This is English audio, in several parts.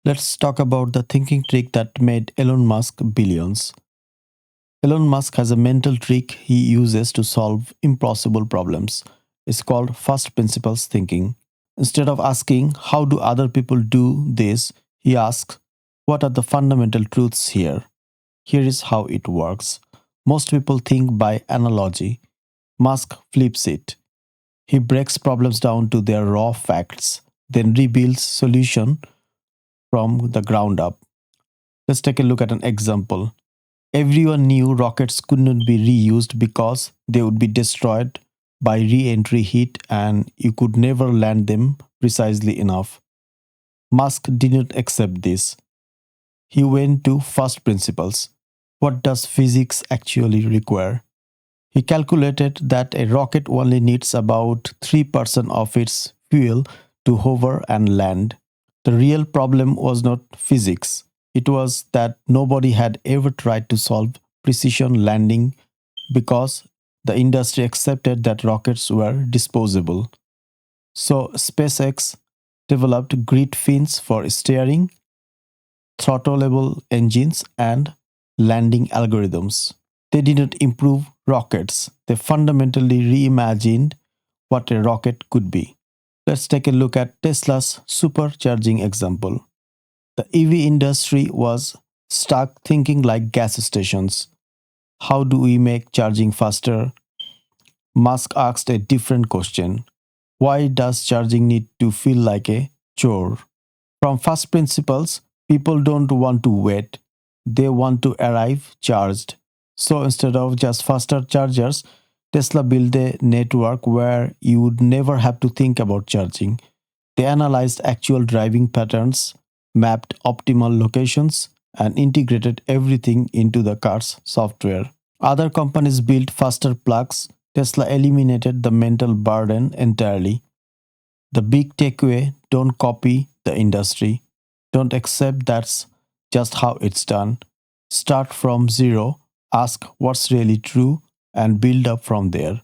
Let's talk about the thinking trick that made Elon Musk billions. Elon Musk has a mental trick he uses to solve impossible problems. It's called first principles thinking. Instead of asking, how do other people do this, he asks, what are the fundamental truths here? Here is how it works. Most people think by analogy. Musk flips it. He breaks problems down to their raw facts, then rebuilds solution from the ground up. Let's take a look at an example. Everyone knew rockets could not be reused because they would be destroyed by re entry heat and you could never land them precisely enough. Musk did not accept this. He went to first principles. What does physics actually require? He calculated that a rocket only needs about 3% of its fuel to hover and land. The real problem was not physics, it was that nobody had ever tried to solve precision landing because the industry accepted that rockets were disposable. So SpaceX developed grid fins for steering, throttleable engines, and landing algorithms. They didn't improve rockets, they fundamentally reimagined what a rocket could be. Let's take a look at Tesla's supercharging example. The EV industry was stuck thinking like gas stations. How do we make charging faster? Musk asked a different question. Why does charging need to feel like a chore? From first principles, people don't want to wait, they want to arrive charged. So instead of just faster chargers, Tesla built a network where you would never have to think about charging. They analyzed actual driving patterns, mapped optimal locations, and integrated everything into the car's software. Other companies built faster plugs. Tesla eliminated the mental burden entirely. The big takeaway: don't copy the industry. Don't accept that's just how it's done. Start from zero, ask what's really true, and build up from there.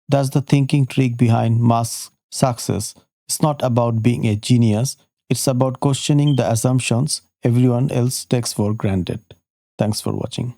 That's the thinking trick behind Musk's success. It's not about being a genius, it's about questioning the assumptions everyone else takes for granted. Thanks for watching.